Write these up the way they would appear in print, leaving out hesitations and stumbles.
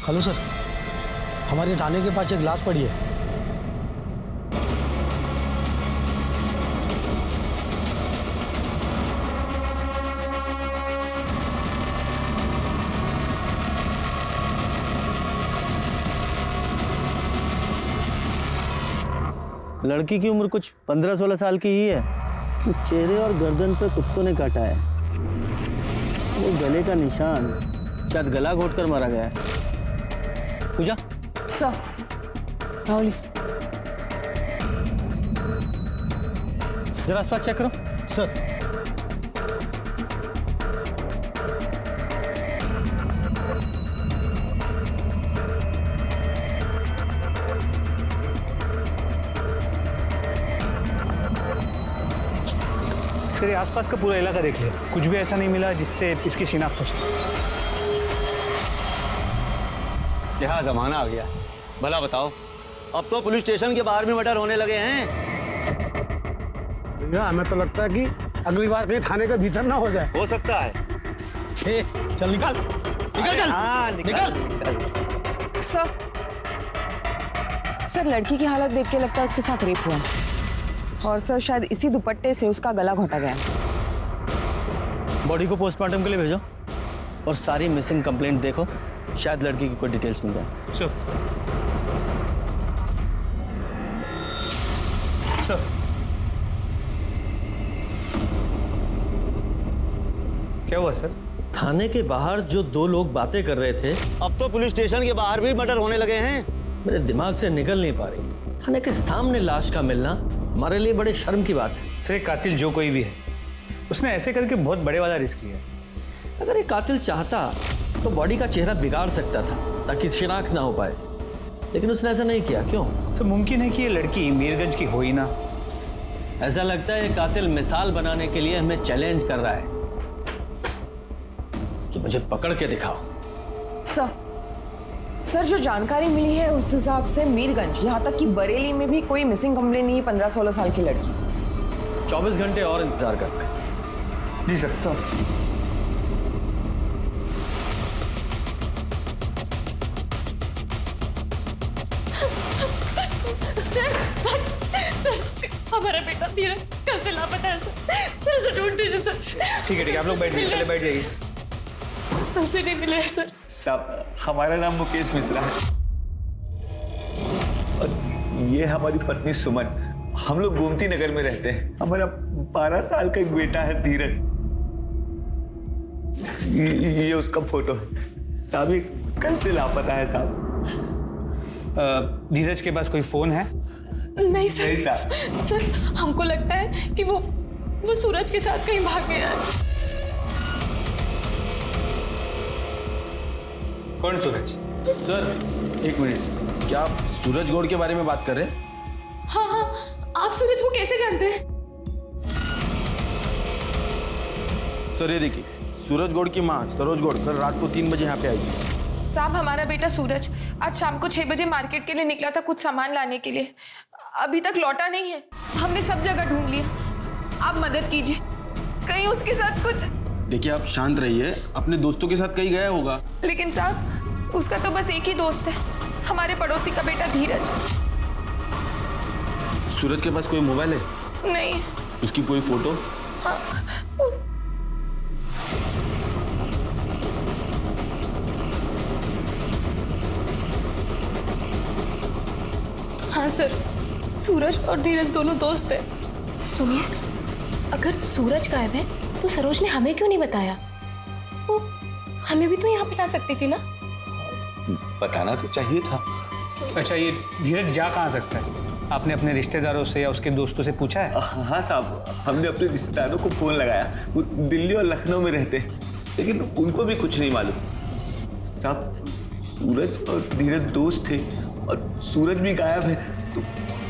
Hello sir, हमारे थाने के पास एक लाश पड़ी है। लड़की की उम्र कुछ 15-16 साल की ही है। चेहरे और गर्दन पे कुत्तों ने काटा है। वो गले का निशान, शायद गला घोटकर मारा गया है। पूजा सर, राहुल जरा आसपास चेक करो। सर, तेरे आसपास का पूरा इलाका देख लिया, कुछ भी ऐसा नहीं मिला जिससे इसकी शिनाख्त हो सके। क्या जमाना आ गया, भला बताओ, अब तो पुलिस स्टेशन के बाहर भी मर्डर होने लगे हैं। भैया हमें तो लगता है कि अगली बार कहीं थाने के भीतर ना हो जाए। हो सकता है। चल निकल निकल चल। हाँ, निकल। सर लड़की की हालत देख के लगता है उसके साथ रेप हुआ है। और सर शायद इसी दुपट्टे से उसका गला घोटा गया है। बॉडी को पोस्टमार्टम के लिए भेजो और सारी मिसिंग कंप्लेंट देखो, शायद लड़की की कोई डिटेल्स मिल जाए। सर सर क्या हुआ सर? थाने के बाहर जो दो लोग बातें कर रहे थे, अब तो पुलिस स्टेशन के बाहर भी मर्डर होने लगे हैं। मेरे दिमाग से निकल नहीं पा रही। थाने के सामने लाश का मिलना हमारे लिए बड़े शर्म की बात है। सर एक कातिल जो कोई भी है, उसने ऐसे करके बहुत बड़े वाला रिस्क लिया। अगर एक कातिल चाहता तो बॉडी का चेहरा बिगाड़ सकता था ताकि शिनाख्त ना हो पाए, लेकिन उसने ऐसा नहीं किया। क्यों? सर मुमकिन है कि ये लड़की मीरगंज की हो ही ना। ऐसा लगता है ये कातिल मिसाल बनाने के लिए हमें चैलेंज कर रहा है कि मुझे पकड़ के दिखाओ। सर जो जानकारी मिली है उस हिसाब से मीरगंज, यहाँ तक कि बरेली में भी कोई मिसिंग कंप्लेंट नहीं है 15-16 साल की लड़की। 24 घंटे और इंतजार करते हैं। जी सर। सर हमारा बेटा धीरज कल से लापता है सर, उसे ढूंढ दीजिए सर। ठीक है आप लोग बैठ जाइए, पहले बैठ जाइए। उसे नहीं मिले सर। साहब हमारा नाम मुकेश मिश्रा है और ये हमारी पत्नी सुमन। हम लोग गोमती नगर में रहते हैं। हमारा 12 साल का एक बेटा है धीरज। ये उसका फोटो है साहब, ये कल से लापता है साहब। धीरज के पास कोई फोन है? नहीं सर। नहीं साहब। सर हमको लगता है कि वो सूरज के साथ कहीं भाग गया है। कौन सूरज? सर एक मिनट, क्या आप सूरज गौड़ के बारे में बात कर रहे हैं? हाँ, आप सूरज को कैसे जानते हैं? सर ये देखिए, सूरज गौड़ की माँ सरोज गौड़ कल रात को 3 बजे यहाँ पे आई थी। साहब हमारा बेटा सूरज आज शाम को 6 बजे मार्केट के लिए निकला था कुछ सामान लाने के लिए, अभी तक लौटा नहीं है। हमने सब जगह ढूंढ लिया, आप मदद कीजिए, कहीं उसके साथ कुछ। देखिए आप शांत रहिए, अपने दोस्तों के साथ कहीं गया होगा। लेकिन साहब उसका तो बस एक ही दोस्त है, हमारे पड़ोसी का बेटा धीरज। सूरज के पास कोई मोबाइल है? नहीं। उसकी कोई फोटो? हाँ सर, सूरज और धीरज दोनों दोस्त हैं। सुनिए, अगर सूरज गायब है तो सरोज ने हमें क्यों नहीं बताया? वो हमें भी तो यहाँ पे ला सकती थी ना। बताना तो चाहिए था। अच्छा ये धीरज जा कहाँ सकता है? आपने अपने रिश्तेदारों से या उसके दोस्तों से पूछा है? हाँ साहब, हमने अपने रिश्तेदारों को फोन लगाया, वो दिल्ली और लखनऊ में रहते हैं, लेकिन उनको भी कुछ नहीं मालूम। साहब सूरज और धीरज दोस्त थे और सूरज भी गायब है, तो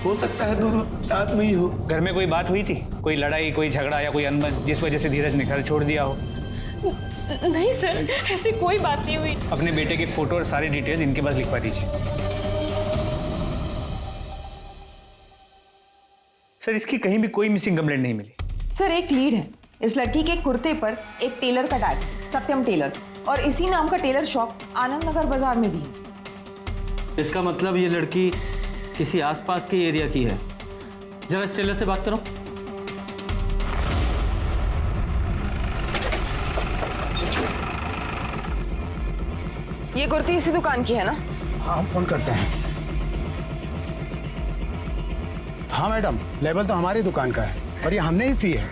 हो सकता है दोनों साथ में ही हो। घर में कोई बात हुई थी, कोई लड़ाई, कोई झगड़ा या कोई अनबन जिस वजह से धीरज ने घर छोड़ दिया हो? नहीं सर, ऐसी कोई बात नहीं हुई। अपने बेटे की फोटो और सारी डिटेल्स इनके पास लिखवा दीजिए। सर इसकी कहीं भी कोई मिसिंग कंप्लेंट नहीं मिली। सर एक लीड है, इस लड़की के कुर्ते पर एक टेलर का टैग, सत्यम टेलर्स, और इसी नाम का टेलर शॉप आनंद नगर बाजार में भी है। इसका मतलब ये लड़की किसी आसपास के एरिया की है। जरा इस टेलर से बात करो। ये कुर्ती इसी दुकान की है ना? हाँ, हम फोन करते हैं। हाँ मैडम, लेबल तो हमारी दुकान का है और ये हमने ही सी है।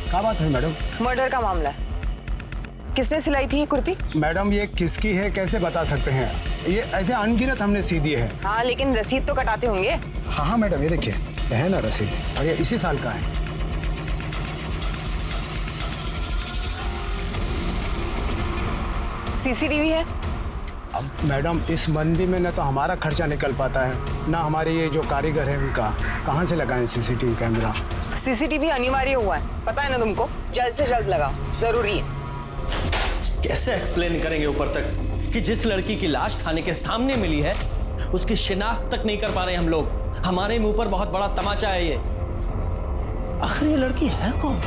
क्या बात है मैडम? मर्डर का मामला है। किसने सिलाई थी ये कुर्ती? मैडम ये किसकी है कैसे बता सकते हैं? ये ऐसे अनगिनत हमने सी दी है। हाँ लेकिन रसीद तो कटाते होंगे। हाँ हाँ मैडम, ये देखिए, ये है ना रसीद, और ये इसी साल का है। सीसीटीवी है? अब मैडम इस मंदी में न तो हमारा खर्चा निकल पाता है, ना हमारे ये जो कारीगर है उनका। कहाँ से लगाएं सीसीटीवी कैमरा? सीसीटीवी अनिवार्य हुआ है, पता है ना तुमको? जल्द से जल्द लगाओ, जरूरी है। कैसे एक्सप्लेन करेंगे ऊपर तक कि जिस लड़की की लाश थाने के सामने मिली है उसकी शिनाख्त तक नहीं कर पा रहे हम लोग। हमारे मुंह पर बहुत बड़ा तमाचा है ये। आखिर ये लड़की है कौन?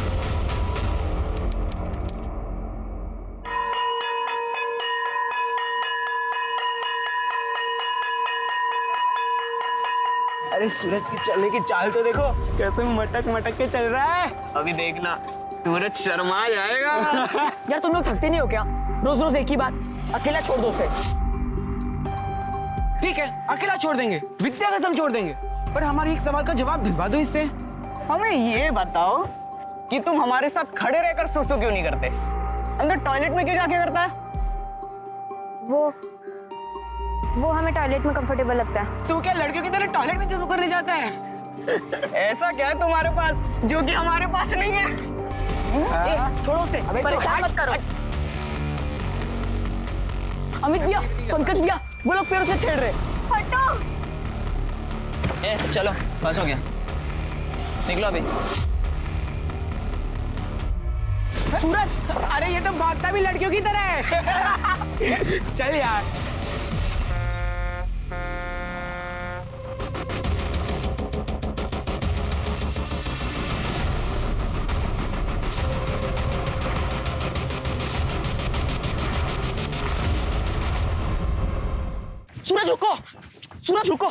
अरे सूरज की चलने की चाल तो देखो, कैसे मटक मटक के चल रहा है। अभी देखना सूरज शर्मा जाएगा। यार तुम लोग थकते नहीं हो क्या? रोज रोज एक ही बात, अकेला छोड़ दो उसे। ठीक है, अकेला छोड़ देंगे, विद्या कसम छोड़ देंगे, पर हमारे एक सवाल का जवाब दिलवा दो इससे। हमें ये बताओ कि तुम हमारे साथ खड़े रहकर सोसो क्यों नहीं करते? अंदर टॉयलेट में क्यों जाके करता है? वो हमें टॉयलेट में कंफर्टेबल लगता है। तू क्या लड़कियों की तरह टॉयलेट में सोसो करने जाता है? ऐसा क्या है तुम्हारे पास जो कि हमारे पास नहीं है? छोड़ो उसे, परेशान मत करो। अमित भैया, पंकज भैया, वो लोग फिर उसे छेड़ रहे। हटो। चलो बस हो गया, निकलो अभी। सूरज, अरे ये तो भागता भी लड़कियों की तरह है। चल यार। सूरज रुको, सूरज रुको।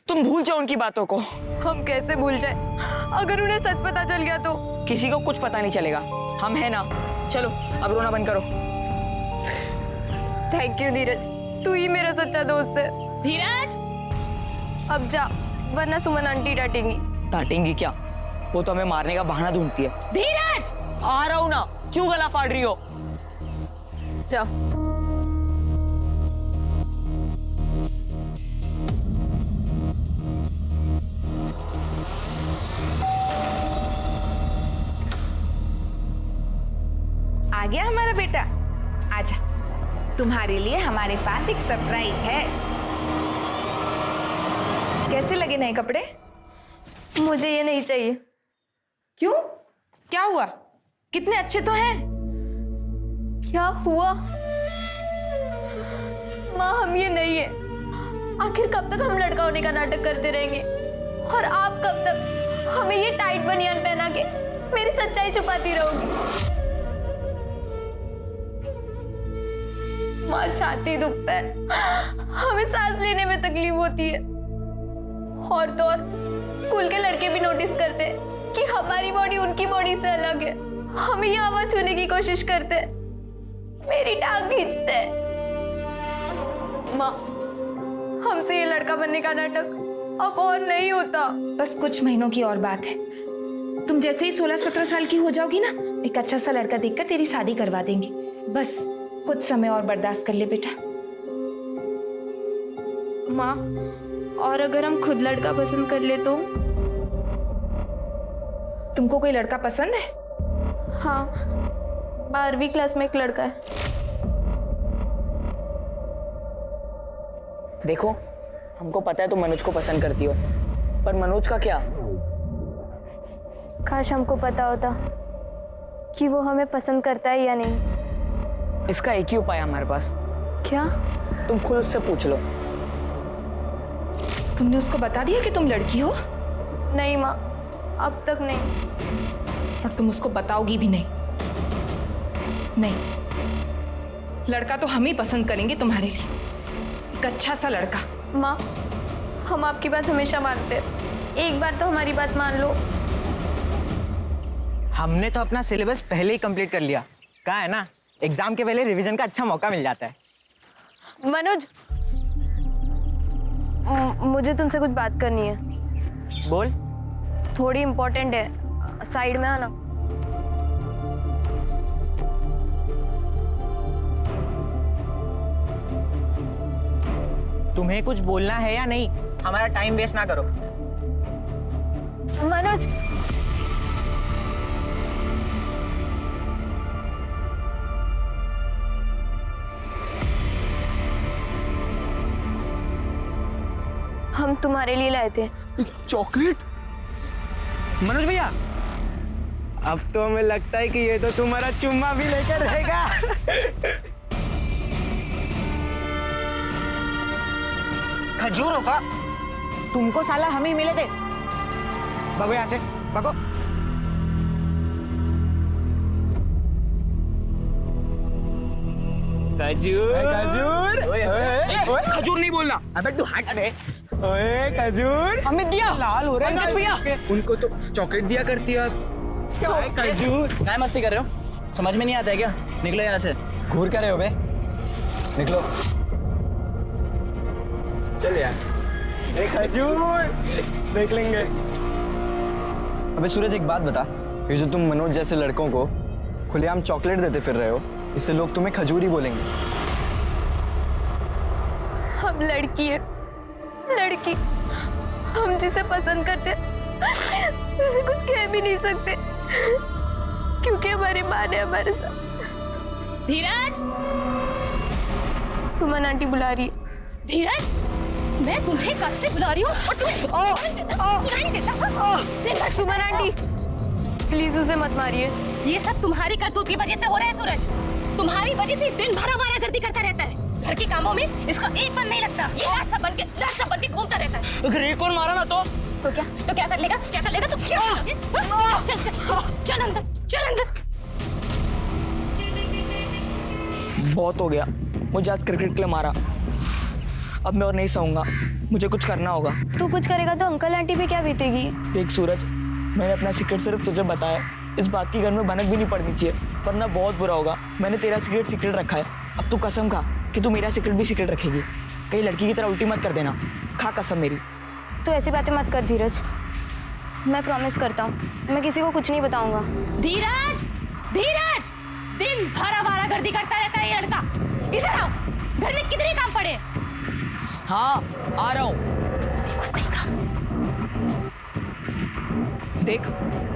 तुम भूल जाओ उनकी बातों को। हम कैसे भूल जाए? अगर उन्हें सच पता चल गया तो? किसी को कुछ पता नहीं चलेगा, हम हैं ना। चलो अब रोना बंद करो। थैंक यू धीरज, तू ही मेरा सच्चा दोस्त है। धीरज, अब जा, वरना सुमन आंटी डांटेंगी। डांटेंगी क्या? वो तो हमें मारने का बहाना ढूंढती है। धीरज, आ रहा हूं ना, क्यों गला फाड़ रही हो? जा। आ गया हमारा बेटा, आजा। तुम्हारे लिए हमारे पास एक सरप्राइज है। कैसे लगे नए कपड़े? मुझे ये नहीं चाहिए। क्यों? क्या हुआ? कितने अच्छे तो हैं। क्या हुआ? माँ, हम ये नहीं है। आखिर कब तक हम लड़का होने का नाटक करते रहेंगे? और आप कब तक हमें ये टाइट बनियान पहना के मेरी सच्चाई छुपाती रहोगी? माँ, छाती दुखता है, हमें सांस लेने में तकलीफ होती है। और तो और स्कूल के लड़के भी नोटिस करते हैं कि हमारी बॉडी उनकी बॉडी से अलग है। हमें ये हवा छूने की कोशिश करते हैं, मेरी टांग खींचते हैं। माँ, हमसे ये लड़का बनने का नाटक अब और नहीं होता। बस कुछ महीनों की और बात है। तुम जैसे ही 16-17 साल की हो जाओगी ना, एक अच्छा सा लड़का देखकर तेरी शादी करवा देंगे। बस कुछ समय और बर्दाश्त कर ले बेटा। माँ, और अगर हम खुद लड़का पसंद कर ले तो? तुमको कोई लड़का पसंद है? हाँ, 12वीं क्लास में एक लड़का है। देखो, हमको पता है तुम मनोज को पसंद करती हो, पर मनोज का क्या? काश हमको पता होता कि वो हमें पसंद करता है या नहीं। इसका एक ही उपाय है हमारे पास। क्या? तुम खुद उससे पूछ लो। तुमने उसको बता दिया कि तुम लड़की हो? नहीं माँ, अब तक नहीं। और तुम उसको बताओगी भी नहीं? नहीं, लड़का तो हम ही पसंद करेंगे तुम्हारे लिए। एक अच्छा सा लड़का। माँ, हम आपकी बात हमेशा मानते हैं, एक बार तो हमारी बात मान लो। हमने तो अपना सिलेबस पहले ही कंप्लीट कर लिया। कहा है ना, एग्जाम के पहले रिवीजन का अच्छा मौका मिल जाता है। मनोज, मुझे तुमसे कुछ बात करनी है। बोल। थोड़ी इम्पोर्टेंट है, साइड में आना। तुम्हें कुछ बोलना है या नहीं? हमारा टाइम वेस्ट ना करो। मनोज, हम तुम्हारे लिए लाए थे चॉकलेट। मनोज भैया, अब तो हमें लगता है कि ये तो तुम्हारा चुम्मा भी लेकर रहेगा। खजूरों का तुमको साला हम ही मिले थे। भागो यहाँ से, भागो। खजूर खजूर। खजूर नहीं बोलना। अबे तू हट बे। ओए खजूर। अमित भैया, लाल हो रहे हैं भैया। उनको तो चॉकलेट दिया करती है। खजूर। क्या मस्ती कर रहे हो? समझ में नहीं आता है क्या? निकलो यहाँ से। घूर क्या रहे हो बे? निकलो। चल यार, खजूर देख लेंगे। अबे सूरज, एक बात बता, ये जो तुम मनोज जैसे लड़कों को खुलेआम चॉकलेट देते फिर रहे हो, इससे लोग तुम्हें खजूर ही बोलेंगे। हम लड़की है, लड़की। हम जिसे पसंद करते उसे कुछ कह भी नहीं सकते, क्योंकि हमारी माँ ने हमारे साथ। धीरज, सुमन आंटी बुला रही है। धीरज, मैं तुम्हें कब से बुला रही हूँ और तुम्हें सुनाई नहीं देता। सुमन आंटी, प्लीज उसे मत मारिए। ये सब तुम्हारी करतूत की वजह से हो रहा है सूरज। तुम्हारी वजह से दिन भर आवारागर्दी करता रहता है। घर के कामों में इसका एक मन नहीं लगता। ये रात सब बन के घूमता रहता है। अगर एक और मारा ना तो क्या कर लेगा? क्या कर लेगा? तो क्या करोगे? चल चल चल अंदर, चल अंदर। बहुत हो गया, मुझे आज क्रिकेट के लिए मारा। अब मैं और नहीं सहूंगा, मुझे कुछ करना होगा। तू कुछ करेगा तो अंकल आंटी पे क्या बीतेगी? देख सूरज, मैंने अपना सीक्रेट सिर्फ तुझे बताया। इस बात की घर में भनक भी नहीं पड़नी चाहिए, वरना बहुत बुरा होगा। मैंने तेरा सीक्रेट रखा है। अब तू कसम खा कि तू मेरा सीक्रेट भी सीक्रेट रखेगी। कहीं लड़की की तरह उल्टी मत कर देना। खा कसम मेरी। तू ऐसी बातें मत कर धीरज, मैं प्रॉमिस करता हूँ मैं किसी को कुछ नहीं बताऊंगा। धीरज, धीरज, दिन भर आवारागर्दी करता रहता है ये लड़का। इधर आओ, घर में कितने काम पड़े। हाँ, आ रहा हूँ। देख,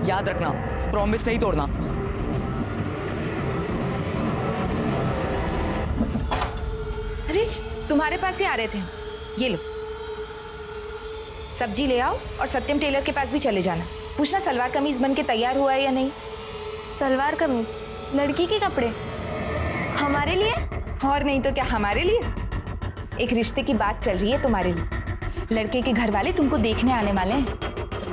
याद रखना, प्रॉमिस नहीं तोड़ना। अरे तुम्हारे पास ही आ रहे थे, ये लो सब्जी ले आओ और सत्यम टेलर के पास भी चले जाना। पूछना सलवार कमीज बन के तैयार हुआ है या नहीं। सलवार कमीज? लड़की के कपड़े हमारे लिए? और नहीं तो क्या, हमारे लिए। एक रिश्ते की बात चल रही है तुम्हारे लिए। लड़के के घर वाले तुमको देखने आने वाले हैं।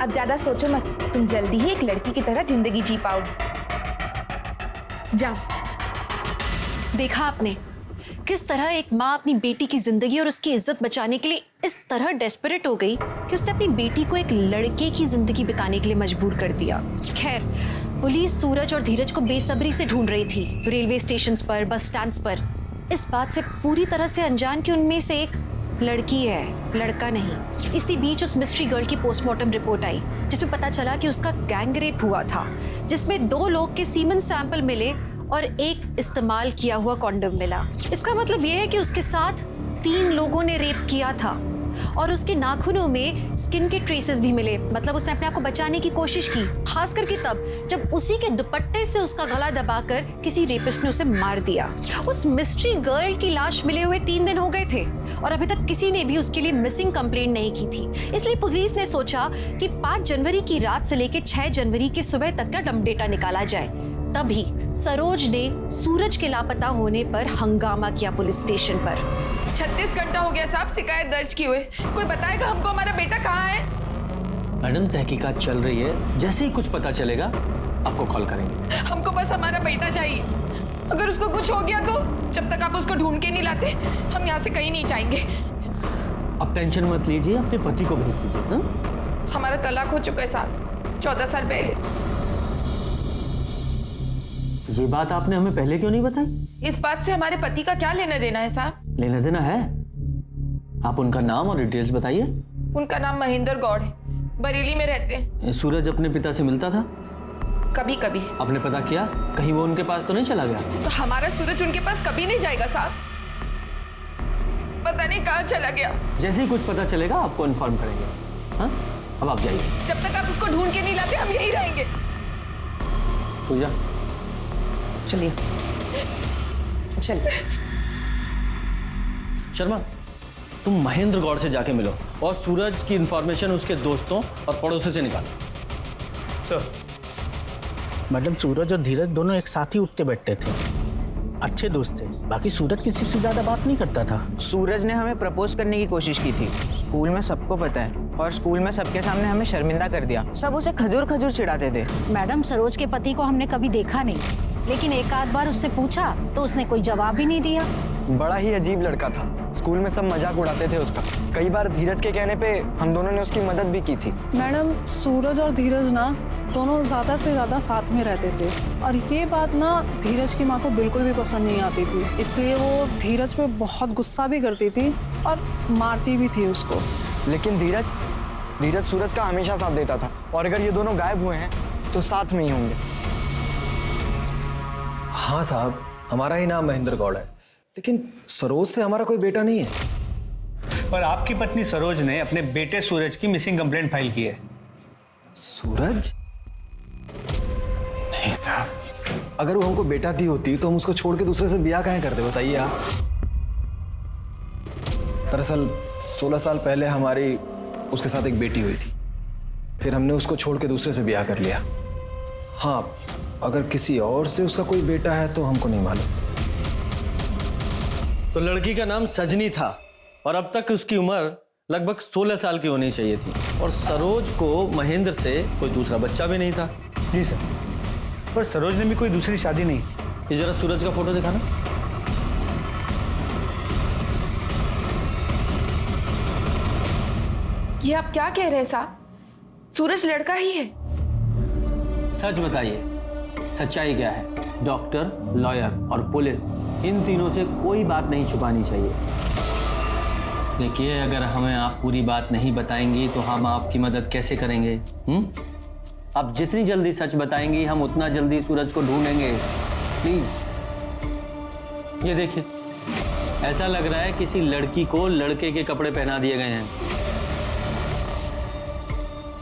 अब ज्यादा सोचो मत, तुम जल्दी ही एक लड़की की तरह जिंदगी जी पाओगे। जाओ। देखा आपने किस तरह एक माँ अपनी बेटी की जिंदगी और उसकी इज्जत बचाने के लिए इस तरह डेस्परेट हो गई कि उसने अपनी बेटी को एक लड़के की जिंदगी बिताने के लिए मजबूर कर दिया। खैर, पुलिस सूरज और धीरज को बेसब्री से ढूंढ रही थी, रेलवे स्टेशंस पर, बस स्टैंड्स पर, इस बात से पूरी तरह से अनजान कि उनमें से एक लड़की है, लड़का नहीं। इसी बीच उस मिस्ट्री गर्ल की पोस्टमार्टम रिपोर्ट आई, जिसमें पता चला कि उसका गैंग रेप हुआ था, जिसमें 2 लोग के सीमन सैंपल मिले और एक इस्तेमाल किया हुआ कॉन्डम मिला। इसका मतलब यह है कि उसके साथ 3 लोगों ने रेप किया था और उसके नाखूनों में स्किन के ट्रेसेस भी मिले। मतलब उसने अपने आप को बचाने की कोशिश की, खास करके तब जब उसी के दुपट्टे से उसका गला दबाकर किसी रेपिस्ट ने उसे मार दिया। उस मिस्ट्री गर्ल की लाश मिले हुए 3 दिन हो गए थे और अभी तक किसी ने भी उसके लिए मिसिंग कंप्लेंट नहीं की थी। इसलिए पुलिस ने सोचा कि 5 जनवरी की रात से लेकर 6 जनवरी के सुबह तक का डम डेटा निकाला जाए। तभी सरोज ने सूरज के लापता होने पर हंगामा किया पुलिस स्टेशन पर। 36 घंटा हो गया साहब शिकायत दर्ज किए हुए। कोई बताएगा हमको हमारा बेटा कहाँ है? मैडम, तहकीकात चल रही है, जैसे ही कुछ पता चलेगा आपको कॉल करेंगे। हमको बस हमारा बेटा चाहिए। अगर उसको कुछ हो गया तो जब तक आप उसको ढूंढ के नहीं लाते हम यहाँ से कहीं नहीं जाएंगे। अब टेंशन मत लीजिए, अपने पति को भेज दीजिए ना। हमारा तलाक हो चुका है साहब, 14 साल पहले। ये बात आपने हमें पहले क्यों नहीं बताई? इस बात से हमारे पति का क्या लेना देना है साहब? लेना देना है? आप उनका नाम और डिटेल्स बताइए। उनका नाम महेंद्र गौड़ है, बरेली में रहते हैं। सूरज अपने पिता से मिलता था? कभी कभी। आपने पता किया कहीं वो उनके पास तो नहीं चला गया? तो हमारा सूरज उनके पास कभी नहीं जाएगा साहब, पता नहीं कहाँ चला गया। जैसे ही कुछ पता चलेगा आपको इन्फॉर्म करेंगे। हाँ, अब आप जाइए। जब तक आप उसको ढूंढ के नहीं लाते हम यहीं रहेंगे। पूजा चलिए चलिए। शर्मा, तुम महेंद्र गौड़ से जाके मिलो और सूरज की इंफॉर्मेशन उसके दोस्तों और पड़ोसियों से निकालो। सर। मैडम, सूरज और धीरज दोनों एक साथ ही उठते बैठते थे, अच्छे दोस्त थे। बाकी सूरज किसी से ज्यादा बात नहीं करता था। सूरज ने हमें प्रपोज करने की कोशिश की थी, स्कूल में सबको पता है, और स्कूल में सबके सामने हमें शर्मिंदा कर दिया। सब उसे खजूर खजूर चिढ़ाते थे। मैडम, सरोज के पति को हमने कभी देखा नहीं, लेकिन एक आध बार उससे पूछा तो उसने कोई जवाब ही नहीं दिया। बड़ा ही अजीब लड़का था, स्कूल में सब मजाक उड़ाते थे उसका। कई बार धीरज के कहने पे हम दोनों ने उसकी मदद भी की थी। मैडम, सूरज और धीरज ना दोनों ज़्यादा से ज़्यादा साथ में रहते थे, और ये बात ना धीरज की माँ को बिल्कुल भी पसंद नहीं आती थी, इसलिए वो धीरज पे बहुत गुस्सा भी करती थी और मारती भी थी उसको। लेकिन धीरज सूरज का हमेशा साथ देता था, और अगर ये दोनों गायब हुए हैं तो साथ में ही होंगे। हाँ साहब, हमारा ही नाम महेंद्र गौड़ है, लेकिन सरोज से हमारा कोई बेटा नहीं है। पर आपकी पत्नी सरोज ने अपने बेटे सूरज की मिसिंग कंप्लेंट फाइल की है। सूरज? नहीं साहब, अगर वो हमको बेटा दी होती तो हम उसको छोड़ के दूसरे से ब्याह काहे करते, बताइए आप। दरअसल 16 साल पहले हमारी उसके साथ एक बेटी हुई थी, फिर हमने उसको छोड़ के दूसरे से ब्याह कर लिया। हाँ, अगर किसी और से उसका कोई बेटा है तो हमको नहीं मालूम। तो लड़की का नाम सजनी था और अब तक उसकी उम्र लगभग 16 साल की होनी चाहिए थी, और सरोज को महेंद्र से कोई दूसरा बच्चा भी नहीं था। जी सर, पर सरोज ने भी कोई दूसरी शादी नहीं। ये जरा सूरज का फोटो दिखाना। ये आप क्या कह रहे हैं साहब? सूरज लड़का ही है। सच बताइए, सच्चाई क्या है? डॉक्टर, लॉयर और पुलिस, इन तीनों से कोई बात नहीं छुपानी चाहिए। देखिए, अगर हमें आप पूरी बात नहीं बताएंगी तो हम आपकी मदद कैसे करेंगे? आप जितनी जल्दी सच बताएंगी हम उतना जल्दी सूरज को ढूंढेंगे। प्लीज। ये देखिए, ऐसा लग रहा है किसी लड़की को लड़के के कपड़े पहना दिए गए हैं।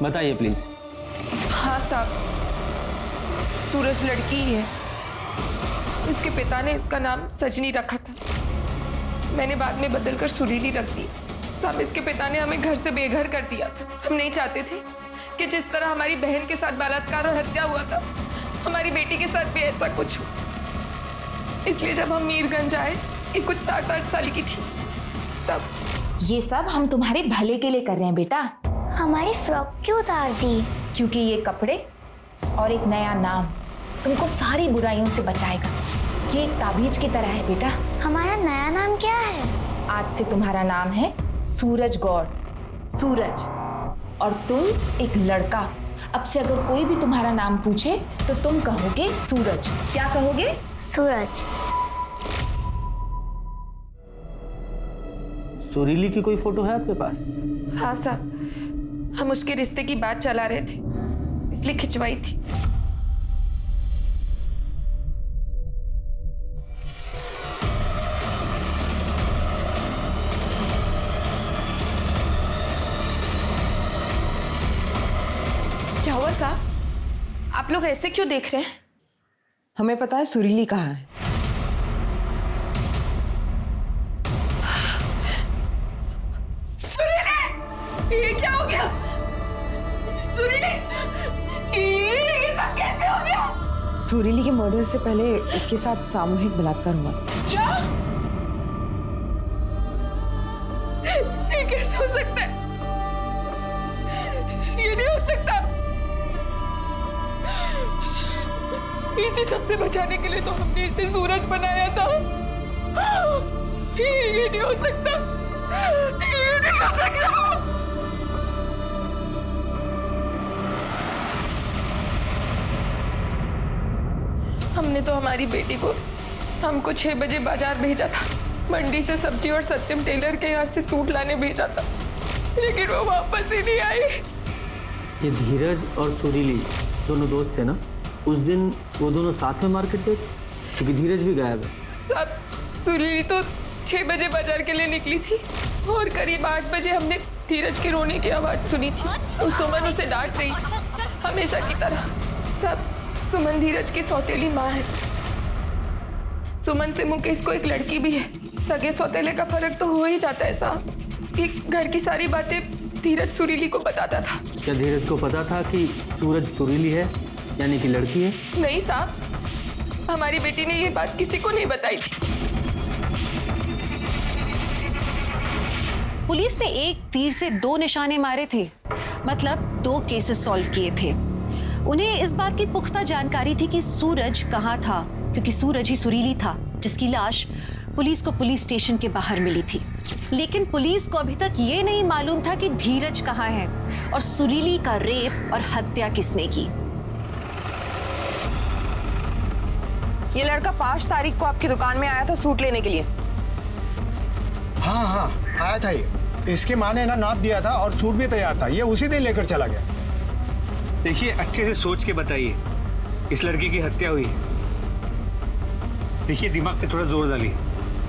बताइए प्लीज। हाँ साहब, सूरज लड़की ही है। इसके पिता ने इसका नाम सजनी रखा था, मैंने बाद में बदलकर सुरीली रख दी। साहब, इसके पिता ने हमें घर से बेघर कर दिया था। हम नहीं चाहते थे कि जिस तरह हमारी बहन के साथ बलात्कार और हत्या हुआ था, हमारी बेटी के साथ भी ऐसा कुछ हो। इसलिए जब हम मीरगंज आए, ये कुछ 7-8 साल की थी तब। ये सब हम तुम्हारे भले के लिए कर रहे हैं बेटा। हमारी फ्रॉक क्यों उतार दी? क्योंकि ये कपड़े और एक नया नाम तुमको सारी बुराइयों से बचाएगा। ये एक ताबीज की तरह है बेटा। हमारा नया नाम क्या है? आज से तुम्हारा नाम है सूरज गौड़, सूरज। और तुम एक लड़का। अब से अगर कोई भी तुम्हारा नाम पूछे तो तुम कहोगे सूरज। क्या कहोगे? सूरज। सुरीली की कोई फोटो है आपके पास? हाँ साहब, हम उसके रिश्ते की बात चला रहे थे, इसलिए खिंचवाई थी। क्या हुआ साहब? आप लोग ऐसे क्यों देख रहे हैं? हमें पता है सुरीली कहाँ है। सुरीली! ये क्या हो गया? सुरीली! ये सब कैसे हो गया? सुरीली के मर्डर से पहले उसके साथ सामूहिक बलात्कार हुआ। क्या? ये कैसे हो सकता है? ये नहीं हो सकता। इसे सबसे बचाने के लिए तो हमने इसे सूरज बनाया था। ये नहीं हो सकता, ये नहीं हो सकता। हमने तो हमारी बेटी को हमको 6 बजे बाजार भेजा था, मंडी से सब्जी और सत्यम टेलर के यहाँ से सूट लाने भेजा था, लेकिन वो वापस ही नहीं आई। ये धीरज और सुरीली दोनों दोस्त थे ना? उस दिन वो दोनों साथ में मार्केट गए थे, क्योंकि धीरज भी गायब है। सब सुरीली तो 6 बजे बाजार के लिए निकली थी और करीब 8 बजे हमने धीरज के रोने की आवाज सुनी थी। और सुमन उसे डांट रही थी हमेशा की तरह। सब सुमन धीरज की सौतेली माँ है। सुमन से मुकेश को एक लड़की भी है। सगे सौतेले का फर्क तो हो ही जाता है साहब, कि घर की सारी बातें धीरज सुरीली को बताता था। क्या धीरज को पता था कि सूरज सुरीली है, यानी कि लड़की है? नहीं साहब, हमारी बेटी ने ये बात किसी को नहीं बताई थी। पुलिस ने एक तीर से 2 निशाने मारे थे, मतलब 2 केसेस सॉल्व किए थे। उन्हें इस बात की पुख्ता जानकारी थी कि सूरज कहाँ था, क्योंकि सूरज ही सुरीली था जिसकी लाश पुलिस को पुलिस स्टेशन के बाहर मिली थी। लेकिन पुलिस को अभी तक ये नहीं मालूम था कि धीरज कहाँ है और सुरीली का रेप और हत्या किसने की। ये लड़का 5 तारीख को आपकी दुकान में आया था सूट लेने के लिए। हाँ हाँ आया था ये। इसकी माँ ने ना नाप दिया था और सूट भी तैयार था। ये उसी दिन लेकर चला गया। देखिए, अच्छे से सोच के बताइए, इस लड़की की हत्या हुई है। देखिए, दिमाग पे थोड़ा जोर डालिए।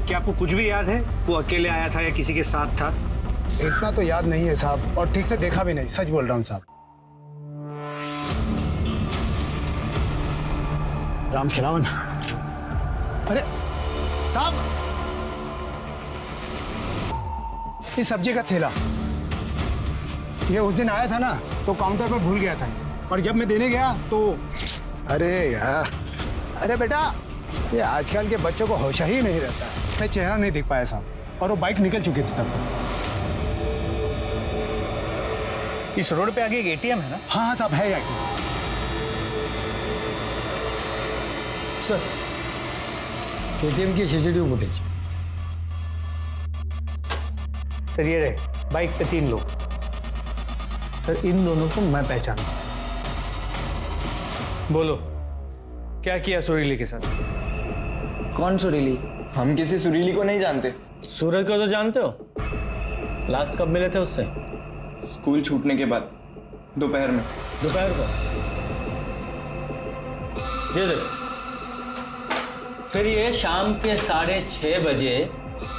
क्या आपको कुछ भी याद है? वो अकेले आया था या किसी के साथ था? इतना तो याद नहीं है साहब, और ठीक से देखा भी नहीं, सच बोल रहा हूँ साहब। राम खिलावन। अरे साहब, ये सब्जी का थैला, ये उस दिन आया था ना तो काउंटर पर भूल गया था, और जब मैं देने गया तो अरे यार, अरे बेटा, ये आजकल के बच्चों को होश ही नहीं रहता है। मैं चेहरा नहीं देख पाया साहब, और वो बाइक निकल चुकी थी तब तक। इस रोड पे आगे एक एटीएम है ना? हाँ हाँ साहब, है एटीएम। सर, एटीएम की सीसीटीवी फुटेज। सर ये रहे, बाइक पे 3 लोग। सर इन दोनों को मैं पहचानता हूं। बोलो, क्या किया सुरीली के साथ? कौन सुरीली? हम किसी सुरीली को नहीं जानते। सूरज को तो जानते हो? लास्ट कब मिले थे उससे? स्कूल छूटने के बाद, दोपहर में। दोपहर को? ये देखो, फिर ये शाम के 6:30 बजे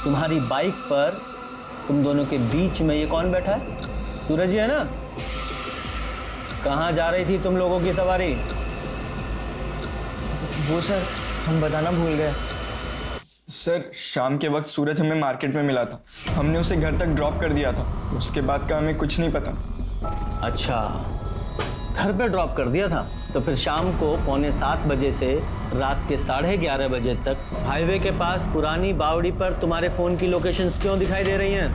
तुम्हारी बाइक पर तुम दोनों के बीच में ये कौन बैठा है? सूरज ही है ना? कहाँ जा रही थी तुम लोगों की सवारी? वो सर, हम बताना भूल गए। सर, शाम के वक्त सूरज हमें मार्केट में मिला था। हमने उसे घर तक ड्रॉप कर दिया था। उसके बाद का हमें कुछ नहीं पता। अच्छा, घर पे ड्रॉप कर दिया था? तो फिर शाम को 6:45 बजे से रात के 11:30 बजे तक हाईवे के पास पुरानी बावड़ी पर तुम्हारे फोन की लोकेशंस क्यों दिखाई दे रही हैं?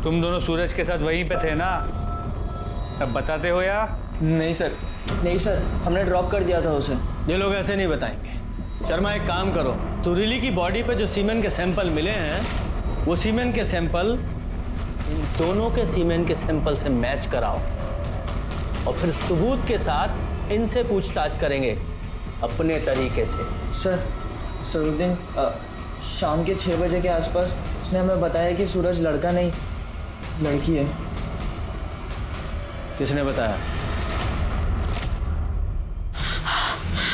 तुम दोनों सूरज के साथ वहीं पे थे ना? अब बताते हो या? नहीं सर। नहीं सर, हमने ड्रॉप कर दिया था उसे। ये लोग ऐसे नहीं बताएंगे। शर्मा, एक काम करो, सुरीली की बॉडी पे जो सीमेंट के सैंपल मिले हैं, वो सीमेंट के सैंपल इन दोनों के सीमेंट के सैंपल से मैच कराओ, और फिर सबूत के साथ इनसे पूछताछ करेंगे अपने तरीके से। सर, उस दिन शाम के 6 बजे के आसपास उसने हमें बताया कि सूरज लड़का नहीं, लड़की है। किसने बताया?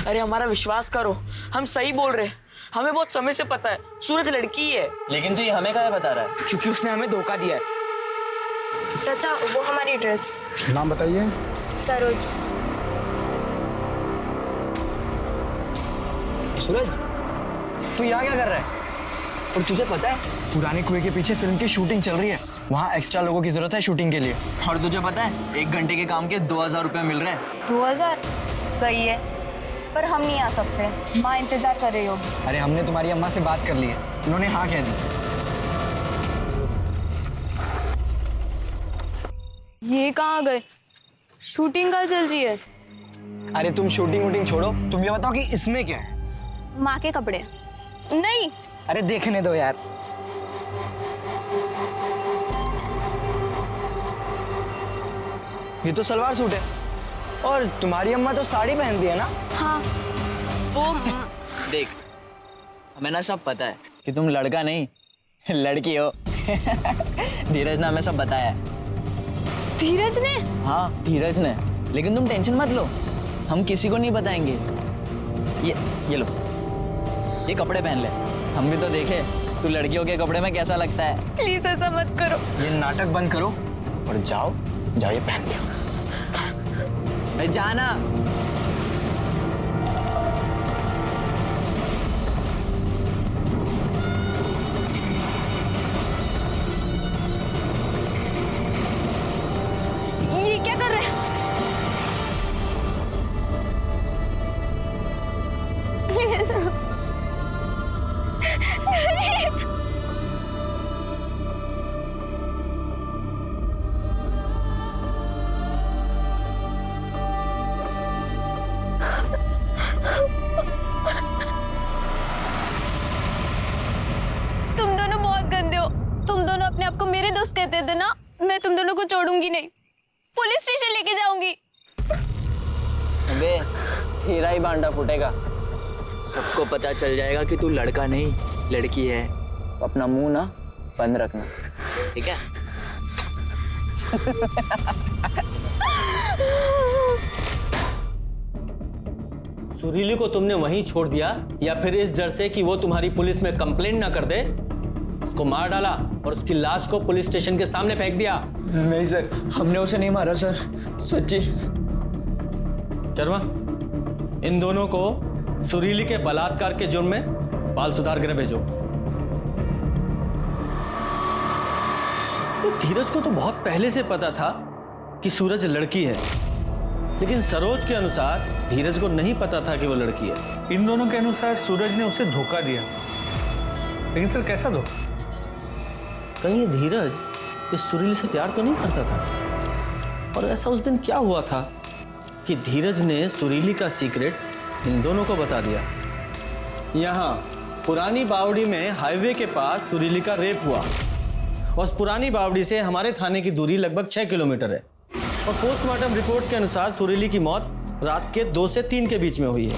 अरे हमारा विश्वास करो, हम सही बोल रहे हैं। हमें बहुत समय से पता है सूरज लड़की है। लेकिन तो ये हमें क्या बता रहा है? क्योंकि उसने हमें धोखा दिया है। चाचा, वो हमारी ड्रेस। नाम बताइए। सरोज। सूरज, तू यहाँ क्या कर रहा है? और तुझे पता है पुराने कुएं के पीछे फिल्म की शूटिंग चल रही है। वहाँ एक्स्ट्रा लोगों की जरूरत है शूटिंग के लिए। और तुझे पता है 1 घंटे के काम के 2000 रुपए मिल रहे हैं। 2000? सही है, पर हम नहीं आ सकते। माँ इंतजार कर रही होगी। अरे हमने तुम्हारी अम्मा से बात कर ली है, उन्होंने हाँ कह दी। ये कहाँ गए? शूटिंग कहाँ चल रही है? अरे तुम शूटिंग वूटिंग छोड़ो, तुम ये बताओ कि इसमें क्या है? माँ के कपड़े। नहीं। अरे देखने दो यार। ये तो सलवार सूट है और तुम्हारी अम्मा तो साड़ी पहनती है ना? हाँ। वो देख, हमें ना सब पता है कि तुम लड़का नहीं लड़की हो। धीरज ने हमें सब बताया है। धीरज ने? हाँ धीरज ने, लेकिन तुम टेंशन मत लो, हम किसी को नहीं बताएंगे। ये लो, ये कपड़े पहन ले, हम भी तो देखे तू लड़कियों के कपड़े में कैसा लगता है। प्लीज ऐसा मत करो। ये नाटक बंद करो और जाओ ये पहन लो। जाना। ये क्या कर रहे हैं? तुम दोनों बहुत गंदे हो। तुम दोनों अपने आप को मेरे दोस्त कहते थे ना। मैं तुम दोनों को छोड़ूंगी नहीं, पुलिस स्टेशन लेके जाऊंगी। अबे तेरा ही भांडा फूटेगा, सबको पता चल जाएगा कि तू लड़का नहीं लड़की है। तो अपना मुंह ना बंद रखना, ठीक है? सुरीली को तुमने वहीं छोड़ दिया या फिर इस डर से कि वो तुम्हारी पुलिस में कंप्लेंट ना कर दे उसको मार डाला और उसकी लाश को पुलिस स्टेशन के सामने फेंक दिया? नहीं सर, हमने उसे नहीं मारा सर, सच्ची। शर्मा, इन दोनों को सुरीली के बलात्कार के जुर्म में बाल सुधार गृह भेजो। धीरज को तो बहुत पहले से पता था कि सूरज लड़की है, लेकिन सरोज के अनुसार धीरज को नहीं पता था कि वो लड़की है। इन दोनों के अनुसार सूरज ने उसे धोखा दिया, लेकिन सर कैसा धोखा? कहीं ये धीरज इस सुरीली से प्यार तो नहीं करता था? और ऐसा उस दिन क्या हुआ था कि धीरज ने सुरीली का सीक्रेट इन दोनों को बता दिया? यहाँ पुरानी बावड़ी में हाईवे के पास सुरीली का रेप हुआ और पुरानी बावड़ी से हमारे थाने की दूरी लगभग 6 किलोमीटर है और पोस्टमार्टम रिपोर्ट के अनुसार सुरीली की मौत रात के 2 से 3 के बीच में हुई है।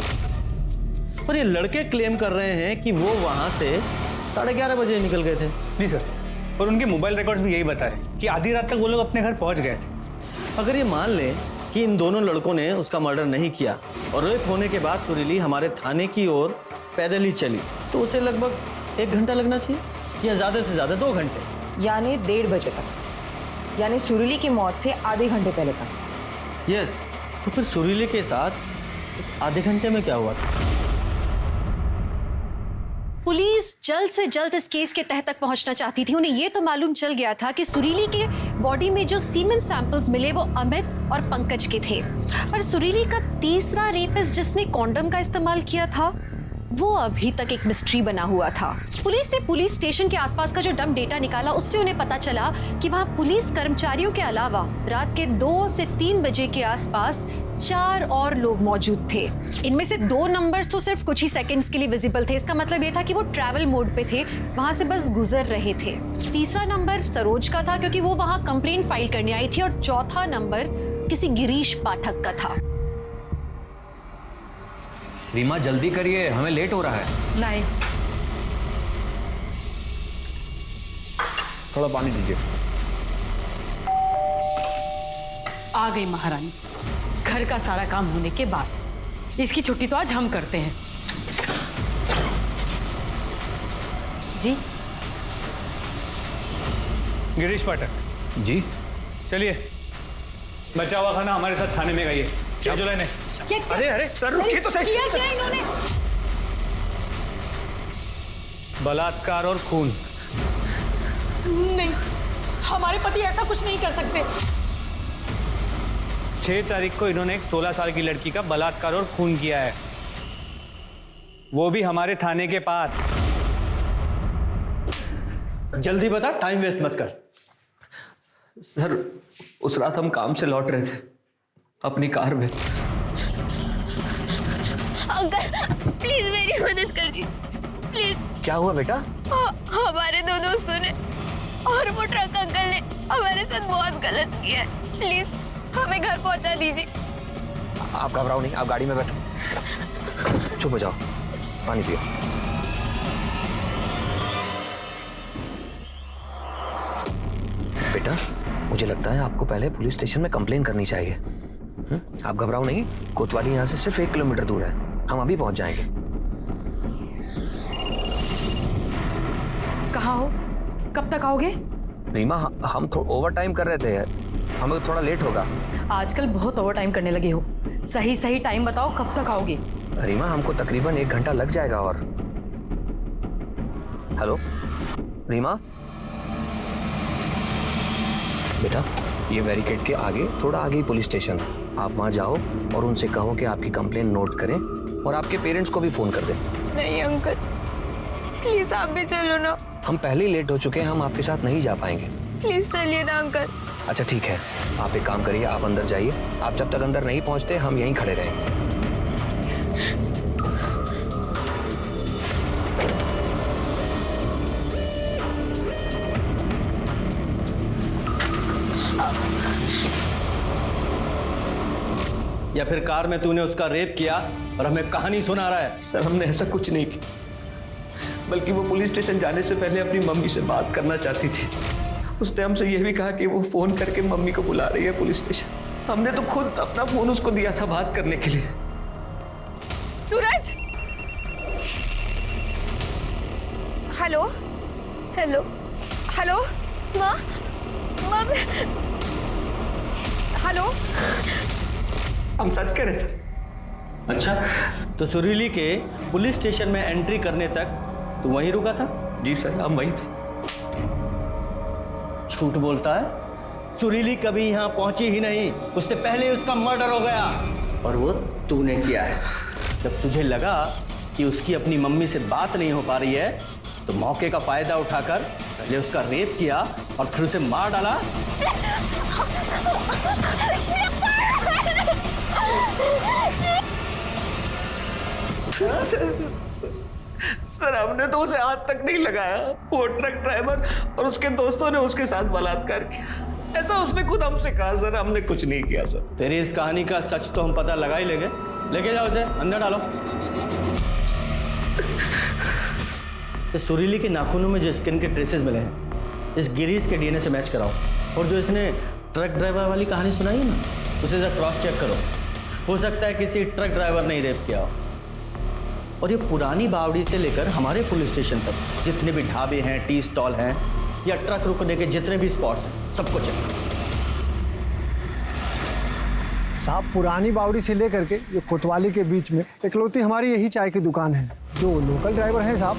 और ये लड़के क्लेम कर रहे हैं कि वो वहां से 11:30 बजे निकल गए थे। नहीं सर, और उनके मोबाइल रिकॉर्ड भी यही बता रहे कि आधी रात तक वो लोग अपने घर पहुंच गए थे। अगर ये मान लें कि इन दोनों लड़कों ने उसका मर्डर नहीं किया और रेप होने के बाद सुरीली हमारे थाने की ओर पैदल ही चली, तो उसे लगभग 1 घंटा लगना चाहिए या ज्यादा से ज्यादा 2 घंटे, यानी 1:30 बजे तक, यानी सुरीली की मौत से आधे घंटे पहले तक। यस, तो फिर सुरीली के साथ उस आधे घंटे में क्या हुआ था? पुलिस जल्द से जल्द इस केस के तह तक पहुंचना चाहती थी। उन्हें ये तो मालूम चल गया था कि सुरीली के बॉडी में जो सीमेन सैंपल्स मिले वो अमित और पंकज के थे, पर सुरीली का तीसरा रेपिस्ट जिसने कॉन्डम का इस्तेमाल किया था वो अभी तक एक मिस्ट्री बना हुआ था। पुलिस ने पुलिस स्टेशन के आसपास का जो डंप डेटा निकाला उससे उन्हें पता चला कि वहां पुलिस कर्मचारियों के अलावा रात के 2 से 3 बजे के आसपास 4 और लोग मौजूद थे। इनमें से 2 नंबर्स तो सिर्फ कुछ ही सेकंड्स के लिए विजिबल थे। इसका मतलब ये था कि वो ट्रैवल मोड पे थे, वहां से बस गुजर रहे थे। तीसरा नंबर सरोज का था क्योंकि वो वहां कंप्लेंट फाइल करने आई थी और चौथा नंबर किसी गिरीश पाठक का था। रीमा जल्दी करिए, हमें लेट हो रहा है। लाए थोड़ा पानी दीजिए। आ गई महारानी। घर का सारा काम होने के बाद इसकी छुट्टी तो आज हम करते हैं। जी गिरीश पाठक जी, चलिए, बचा हुआ खाना हमारे साथ थाने में गई क्या जो लेने। अरे सर रुकिए तो सही। क्या इन्होंने? बलात्कार और खून। नहीं, हमारे पति ऐसा कुछ नहीं कर सकते। 6 तारीख को इन्होंने एक 16 साल की लड़की का बलात्कार और खून किया है, वो भी हमारे थाने के पास। जल्दी बता, टाइम वेस्ट मत कर। सर उस रात हम काम से लौट रहे थे अपनी कार में, अंकल प्लीज मेरी मदद कर दी प्लीज। क्या हुआ बेटा? हमारे दो दोस्तों ने और वो ट्रक अंकल ने हमारे साथ बहुत गलत किया है। प्लीज हमें घर पहुंचा दीजिए। आप घबराओ नहीं, आप गाड़ी में बैठो, चुप हो जाओ, पानी पियो। बेटा मुझे लगता है आपको पहले पुलिस स्टेशन में कंप्लेन करनी चाहिए। आप घबराओ नहीं, कोतवाली यहाँ से सिर्फ 1 किलोमीटर दूर है, हम अभी पहुंच जाएंगे। कहाँ हो? कब तक आओगे? रीमा हम ओवर टाइम कर रहे थे, हमें थोड़ा लेट होगा। आजकल बहुत ओवर टाइम करने लगे हो। सही सही टाइम बताओ, कब तक आओगे? रीमा हमको तकरीबन 1 घंटा लग जाएगा। और हेलो रीमा, बेटा ये बैरिकेड के आगे, थोड़ा आगे ही पुलिस स्टेशन है, आप वहां जाओ और उनसे कहो कि आपकी कंप्लेन नोट करें और आपके पेरेंट्स को भी फोन कर दें। नहीं अंकल प्लीज आप भी चलो ना। हम पहले ही लेट हो चुके हैं, हम आपके साथ नहीं जा पाएंगे। प्लीज चलिए ना अंकल। अच्छा ठीक है, आप एक काम करिए, आप अंदर जाइए, आप जब तक अंदर नहीं पहुंचते हम यहीं खड़े रहेंगे। या फिर कार में तूने उसका रेप किया और हमें कहानी सुना रहा है? सर हमने ऐसा कुछ नहीं किया, बल्कि वो पुलिस स्टेशन जाने से पहले अपनी मम्मी से बात करना चाहती थी। उसने हमसे यह भी कहा कि वो फोन करके मम्मी को बुला रही है पुलिस स्टेशन। हमने तो खुद अपना फोन उसको दिया था बात करने के लिए। सूरज, हेलो हेलो हेलो माँ, हेलो। हम सच कह रहे सर। अच्छा तो सुरीली के पुलिस स्टेशन में एंट्री करने तक तू वहीं रुका था? जी सर हम वहीं थे। झूठ बोलता है, सुरीली कभी यहाँ पहुंची ही नहीं, उससे पहले उसका मर्डर हो गया और वो तूने किया है। जब तुझे लगा कि उसकी अपनी मम्मी से बात नहीं हो पा रही है तो मौके का फायदा उठाकर पहले उसका रेप किया और फिर उसे मार डाला। सर हमने तो उसे हाथ तक नहीं लगाया, वो ट्रक ड्राइवर और उसके दोस्तों ने उसके साथ बलात्कार किया, ऐसा उसने खुद हमसे कहा। सर हमने कुछ नहीं किया सर। तेरी इस कहानी का सच तो हम पता लगा ही लेंगे, लेके जाओ उसे अंदर डालो। इस सुरीली के नाखूनों में जो स्किन के ट्रेसेस मिले हैं, इस गिरीश के डीएनए से मैच कराओ और जो इसने ट्रक ड्राइवर वाली कहानी सुनाई है ना, उसे जरा क्रॉस चेक करो। हो सकता है किसी ट्रक ड्राइवर ने रेप किया हो। और ये पुरानी बावड़ी से लेकर हमारे पुलिस स्टेशन तक जितने भी ढाबे हैं, टी स्टॉल हैं या ट्रक रुकने के जितने भी स्पॉट्स हैं, सबको चेक करो। साहब पुरानी बावड़ी से लेकर के ये कोतवाली के बीच में इकलौती हमारी यही चाय की दुकान है। जो लोकल ड्राइवर हैं साहब,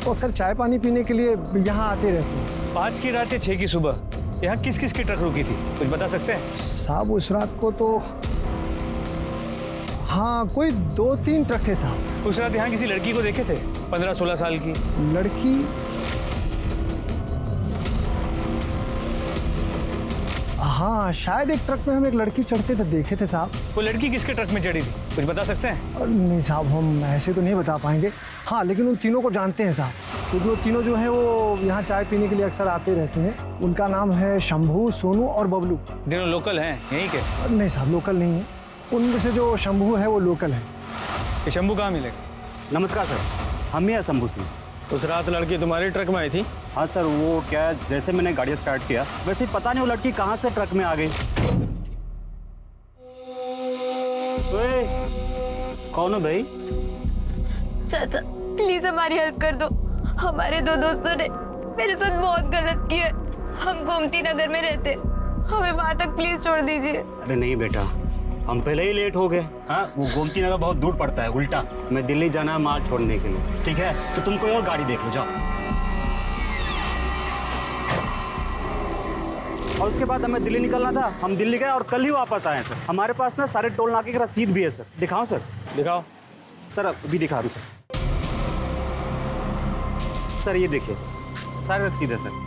वो अक्सर चाय पानी पीने के लिए यहाँ आते रहते हैं। 5 की रात या 6 की सुबह यहाँ किस किस की ट्रक रुकी थी, कुछ बता सकते हैं? साहब उस रात को तो हाँ कोई 2-3 ट्रक थे साहब। उस रात यहाँ किसी लड़की को देखे थे, 15-16 साल की लड़की? हाँ शायद एक ट्रक में हम एक लड़की चढ़ते थे, देखे थे साहब। वो लड़की किसके ट्रक में चढ़ी थी, कुछ बता सकते हैं? नहीं साहब हम ऐसे तो नहीं बता पाएंगे। हाँ लेकिन उन तीनों को जानते हैं साहब, क्योंकि वो तीनों जो हैं वो यहाँ चाय पीने के लिए अक्सर आते रहते हैं। उनका नाम है शंभू, सोनू और बबलू। तीनों लोकल हैं यहीं के? नहीं साहब लोकल नहीं है, उनमें से जो शंभू है वो लोकल है। ये शंभू कहाँ मिलेगा? नमस्कार सर, हम ही हैं शंभू सिंह। उस रात लड़की तुम्हारे ट्रक में आई थी? हाँ सर, वो क्या जैसे मैंने गाड़ी स्टार्ट किया वैसे पता नहीं वो लड़की कहाँ से ट्रक में आ गई। कौन हो भाई? चाचा प्लीज हमारी हेल्प कर दो, हमारे 2 दोस्तों ने मेरे साथ बहुत गलत किया। हम गोमती नगर में रहते, हमें वहां तक प्लीज छोड़ दीजिए। अरे नहीं बेटा, हम पहले ही लेट हो गए। हाँ वो गोमती नगर बहुत दूर पड़ता है, उल्टा मैं दिल्ली जाना है माल छोड़ने के लिए। ठीक है तो तुम कोई और गाड़ी देख लो, जाओ। और उसके बाद हमें दिल्ली निकलना था, हम दिल्ली गए और कल ही वापस आए सर। हमारे पास ना सारे टोल नाके की रसीद भी है सर। दिखाओ सर? दिखाओ सर, अभी दिखा दूँ सर। सर ये देखिए सारे रसीद है सर।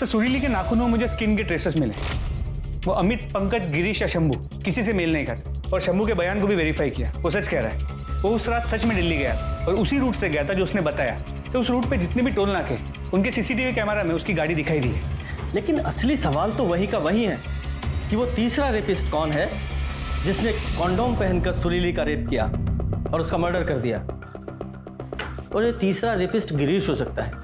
सर सुरीली के नाखूनों में मुझे स्किन के ट्रेसेस मिले। वो अमित, पंकज, गिरीश या शंभू किसी से मेल नहीं करते और शंभू के बयान को भी वेरीफाई किया। वो सच कह रहा है। वो उस रात सच में दिल्ली गया और उसी रूट से गया था जो उसने बताया। तो उस रूट पे जितने भी टोल नाके, उनके सीसीटीवी कैमरा में उसकी गाड़ी दिखाई दी है। लेकिन असली सवाल तो वही का वही है कि वो तीसरा रेपिस्ट कौन है जिसने कॉन्डोम पहनकर सुरीली का रेप किया और उसका मर्डर कर दिया। और ये तीसरा रेपिस्ट गिरीश हो सकता है,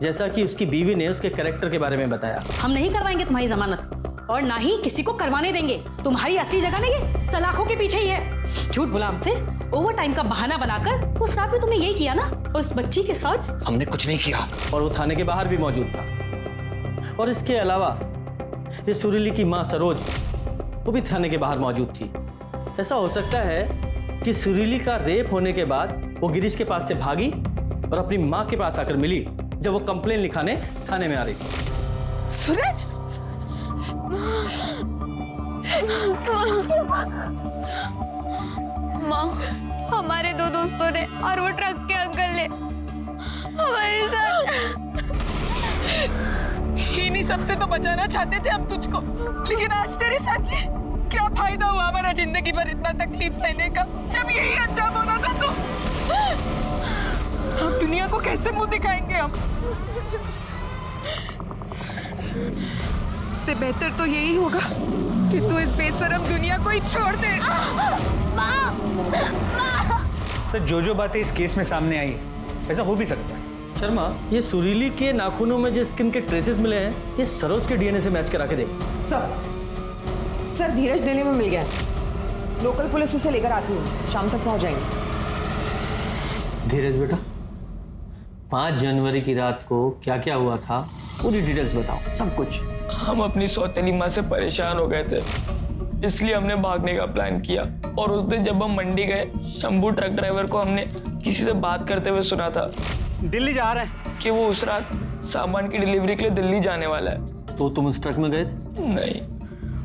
जैसा कि उसकी बीवी ने उसके कैरेक्टर के बारे में बताया। हम नहीं करवाएंगे तुम्हारी जमानत और ना ही किसी को करवाने देंगे। तुम्हारी असली जगह नहीं है, सलाखों के पीछे ही है। झूठ बोला हमसे, ओवर टाइम का बहाना बनाकर उस रात में तुमने यही किया ना उस बच्ची के साथ। हमने कुछ नहीं किया। और वो थाने के बाहर भी मौजूद था। और इसके अलावा ये सुरीली की मां सरोज, वो भी थाने के बाहर मौजूद थी। ऐसा हो सकता है कि सुरीली का रेप होने के बाद वो गिरीश के पास से भागी और अपनी मां के पास आकर मिली जब वो कंप्लेन लिखाने थाने में आ रही थी। सूरज, माँ, हमारे दो दोस्तों ने और वो ट्रक के अंकल ने हमारे साथ इन्हीं सबसे तो बचाना चाहते थे हम तुझको, लेकिन आज तेरे साथ ये क्या फायदा हुआ हमारा जिंदगी भर इतना तकलीफ सहने का, जब यही अंजाम होना था। तो हम दुनिया को कैसे मुंह दिखाएंगे हम? इससे बेहतर तो यही होगा कि तू इस बेशरम दुनिया को ही छोड़ दे। सर जो बातें इस केस में सामने आई ऐसा हो भी सकता है। शर्मा, ये सुरीली के नाखूनों में जो स्किन के ट्रेसेस मिले हैं, ये सरोज के डीएनए से मैच करा के देख। सर धीरज दिल्ली में मिल गया। लोकल पुलिस उसे लेकर आती है, शाम तक पहुंच जाएंगे। धीरज बेटा, 5 जनवरी की रात को क्या क्या हुआ था पूरी डिटेल्स बताओ, सब कुछ। हम अपनी सौतेली माँ से परेशान हो गए थे, इसलिए हमने भागने का प्लान किया। और उस दिन जब हम मंडी गए, शंभू ट्रक ड्राइवर को हमने किसी से बात करते हुए सुना था दिल्ली जा रहा है, कि वो उस रात सामान की डिलीवरी के लिए दिल्ली जाने वाला है। तो तुम उस ट्रक में गए? नहीं,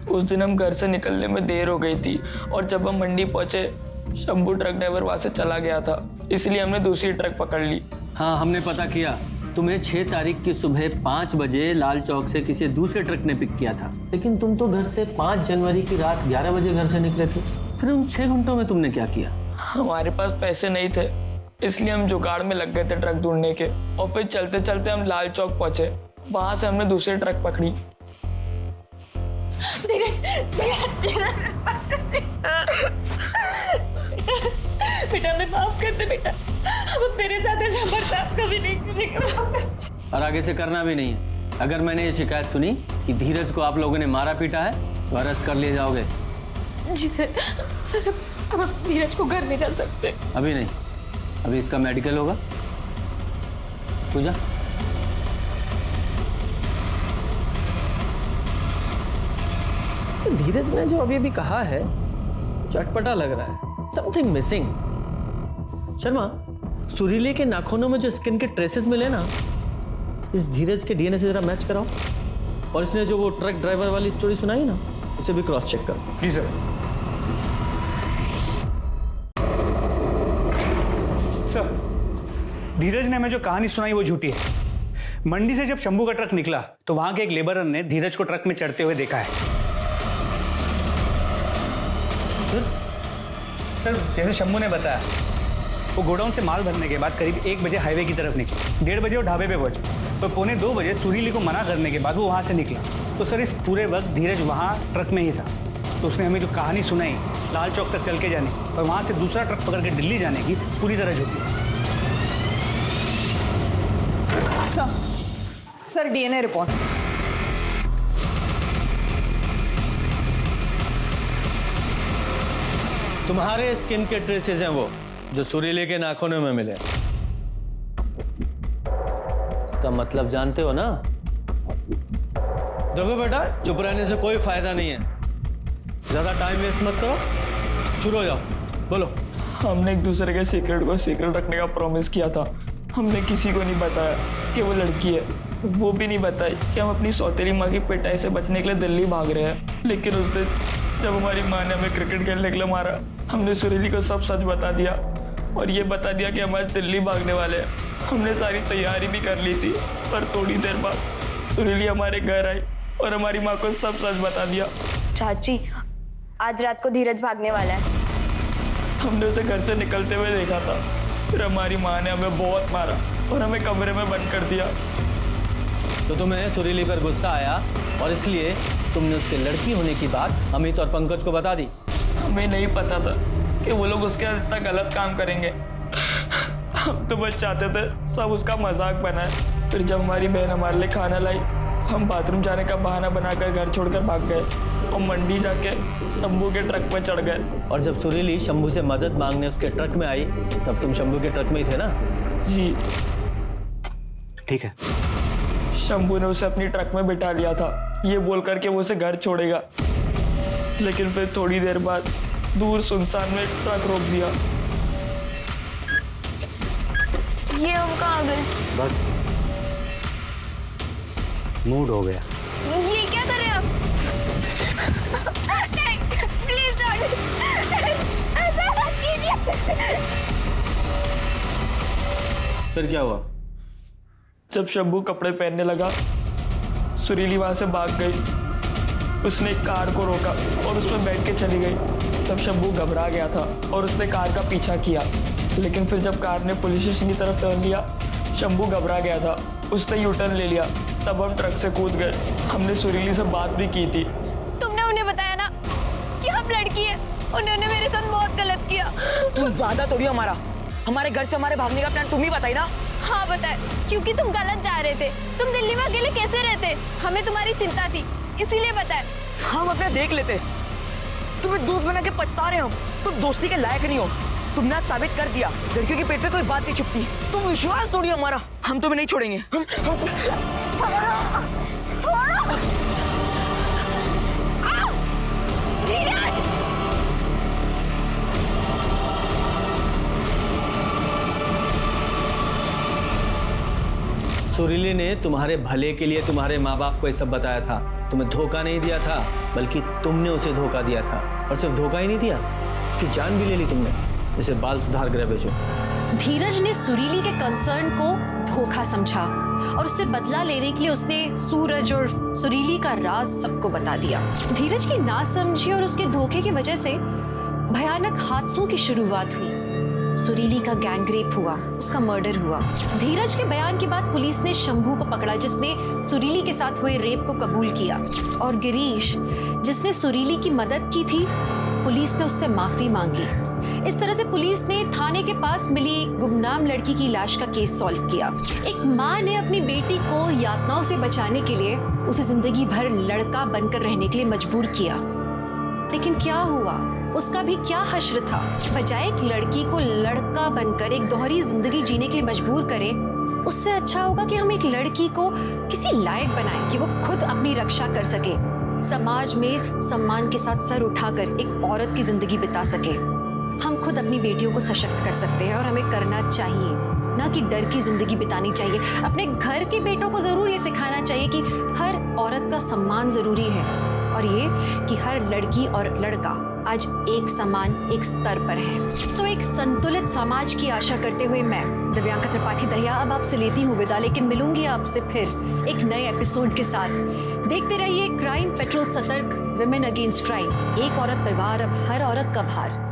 उस दिन हम घर से निकलने में देर हो गई थी और जब हम मंडी पहुंचे शंभू ट्रक ड्राइवर वहां से चला गया था, इसलिए हमने दूसरी ट्रक पकड़ ली। हाँ, हमने पता किया। तुम्हें 6 तारीख की सुबह 5 बजे लाल चौक से किसी दूसरे ट्रक ने पिक किया था, लेकिन तुम तो घर से 5 जनवरी की रात 11 बजे घर से निकले थे। फिर उन 6 घंटों में तुमने क्या किया? हमारे पास पैसे नहीं थे, इसलिए हम जुगाड़ में लग गए थे ट्रक ढूंढने के। और फिर चलते चलते हम लाल चौक पहुंचे, वहां से हमने दूसरी ट्रक पकड़ी। बेटा हमें माफ कर दे बेटा, हम तेरे साथ ऐसा बर्ताव कभी नहीं करेंगे और आगे से करना भी नहीं है। अगर मैंने ये शिकायत सुनी कि धीरज को आप लोगों ने मारा पीटा है तो अरेस्ट कर लिए जाओगे। जी सर अब हम धीरज को घर नहीं जा सकते। अभी नहीं, अभी इसका मेडिकल होगा। पूजा, धीरज ने जो अभी कहा है चटपटा लग रहा है, समथिंग मिसिंग। शर्मा, सुरीले के नाखूनों में जो स्किन के ट्रेसेस मिले ना, इस धीरज के डीएनए से जरा मैच कराओ। और इसने जो वो ट्रक ड्राइवर वाली स्टोरी सुनाई ना, उसे भी क्रॉस चेक करो। जी सर। सर, धीरज ने हमें जो कहानी सुनाई वो झूठी है। मंडी से जब शंभू का ट्रक निकला तो वहां के एक लेबरर ने धीरज को ट्रक में चढ़ते हुए देखा है। सर, जैसे शंभू ने बताया, वो गोडाउन से माल भरने के बाद करीब 1 बजे हाईवे की तरफ निकले। 1:30 बजे वो ढाबे पे पहुंचे तो 1:45 बजे सुरीली को मना करने के बाद वो वहां से निकला। तो सर, इस पूरे वक्त धीरज वहां ट्रक में ही था। तो उसने हमें जो कहानी सुनाई लाल चौक तक चल के जाने और वहां से दूसरा ट्रक पकड़ के दिल्ली जाने की, पूरी तरह झूठी है। Sir DNA report. तुम्हारे स्किन के ट्रेसेस हैं वो जो सुरीले के नाखूनों में मिले। इसका मतलब जानते हो ना? देखो बेटा, चुप रहने से कोई फायदा नहीं है। ज्यादा टाइम वेस्ट मत करो, शुरू हो जाओ। बोलो। हमने एक दूसरे के सीक्रेट को सीक्रेट रखने का प्रॉमिस किया था। हमने किसी को नहीं बताया कि वो लड़की है, वो भी नहीं बताई कि हम अपनी सौतेली माँ की पिटाई से बचने के लिए दिल्ली भाग रहे हैं। लेकिन उस दिन जब हमारी माँ ने हमें क्रिकेट खेलने के लिए मारा, हमने सुरीली को सब सच बता दिया और ये बता दिया कि हम आज दिल्ली भागने वाले हैं। हमने सारी तैयारी भी कर ली थी, पर थोड़ी देर बाद सुरीली हमारे घर आई और हमारी माँ को सब सच बता दिया। चाची, आज रात को धीरज भागने वाला है। हमने उसे घर से निकलते हुए देखा था। फिर हमारी माँ ने हमें बहुत मारा और हमें कमरे में बंद कर दिया। तो तुम्हें सुरीली पर गुस्सा आया और इसलिए तुमने उसके लड़की होने की बात अमित और पंकज को बता दी। हमें नहीं पता था कि वो लोग उसके साथ इतना गलत काम करेंगे। हम तो बस चाहते थे सब उसका मजाक बनाए। फिर जब हमारी बहन हमारे लिए खाना लाई, हम बाथरूम जाने का बहाना बनाकर घर छोड़कर भाग गए और मंडी जाके शंभू के ट्रक में चढ़ गए। और जब सुरीली शंभू से मदद मांगने उसके ट्रक में आई तब तुम शंभू के ट्रक में ही थे ना? जी ठीक है। शंभू ने उसे अपनी ट्रक में बिठा लिया था, ये बोल करके वो उसे घर छोड़ेगा। लेकिन फिर थोड़ी देर बाद दूर सुनसान में एक ट्रक रोक दिया। ये हम कहाँ गए? बस मूड हो गया। ये क्या कर रहे हैं आप? प्लीज ऐसा मत कीजिए। फिर क्या हुआ? जब शंभू कपड़े पहनने लगा, सुरीली वहां से भाग गई। उसने एक कार को रोका और उसमें बैठ के चली गई। तब शंभू घबरा गया था और उसने कार का पीछा किया। लेकिन फिर जब कार ने पुलिस स्टेशन की तरफ टर्न लिया, शंभू घबरा गया था, उसने यू टर्न ले लिया। तब हम ट्रक से कूद गए। हमने सुरीली से बात भी की थी। तुमने उन्हें बताया ना कि हम लड़की है। उन्होंने मेरे साथ बहुत गलत किया। तुम ज्यादा तोड़ी हमारे घर से हमारे भागने का प्लान तुम ही बताई ना? हाँ बताए, क्योंकि तुम गलत जा रहे थे। तुम दिल्ली में अकेले कैसे रहते? हमें तुम्हारी चिंता थी, इसीलिए बताए। हम अपने देख लेते। तुम्हें दोस्त बना के पछता रहे हो। तुम दोस्ती के लायक नहीं हो। तुमने आज साबित कर दिया लड़कियों के पेट पे कोई बात नहीं छुपती। तुम विश्वास तोड़ी हमारा। हम तुम्हें नहीं छोड़ेंगे। सुरीली ने तुम्हारे भले के लिए तुम्हारे माँ बाप को ये सब बताया था। तुम्हें धोखा नहीं दिया था, बल्कि तुमने उसे धोखा दिया था। और सिर्फ धोखा ही नहीं दिया, उसकी जान भी ले ली तुमने। इसे बाल सुधार गृह भेजो। धीरज ने सुरीली के कंसर्न को धोखा समझा और उससे बदला लेने के लिए उसने सूरज और सुरीली का राज सबको बता दिया। धीरज की नासमझी और उसके धोखे की वजह से भयानक हादसों की शुरुआत हुई। सुरीली का गैंगरेप हुआ, उसका मर्डर हुआ। धीरज के बयान के बाद पुलिस ने शंभू को पकड़ा, जिसने सुरीली के साथ हुए रेप को कबूल किया। और गिरीश, जिसने सुरीली की मदद की थी, पुलिस ने उससे माफी मांगी। इस तरह से पुलिस ने थाने के पास मिली गुमनाम लड़की की लाश का केस सॉल्व किया। एक माँ ने अपनी बेटी को यातनाओं से बचाने के लिए उसे जिंदगी भर लड़का बनकर रहने के लिए मजबूर किया। लेकिन क्या हुआ? उसका भी क्या हश्र था? बजाय एक लड़की को लड़का बनकर एक दोहरी जिंदगी जीने के लिए मजबूर करें, उससे अच्छा होगा कि हम एक लड़की को किसी लायक बनाएं कि वो खुद अपनी रक्षा कर सके, समाज में सम्मान के साथ सर उठाकर एक औरत की जिंदगी बिता सके। हम खुद अपनी बेटियों को सशक्त कर सकते हैं और हमें करना चाहिए, ना कि डर की जिंदगी बितानी चाहिए। अपने घर के बेटों को जरूर ये सिखाना चाहिए कि हर औरत का सम्मान जरूरी है और ये कि हर लड़की और लड़का आज एक समान एक स्तर पर है। तो एक संतुलित समाज की आशा करते हुए मैं दिव्यांका त्रिपाठी दहिया अब आपसे लेती हूँ विदा, लेकिन मिलूंगी आपसे फिर एक नए एपिसोड के साथ। देखते रहिए क्राइम पेट्रोल, सतर्क, विमेन अगेंस्ट क्राइम। एक औरत परिवार, अब हर औरत का भार।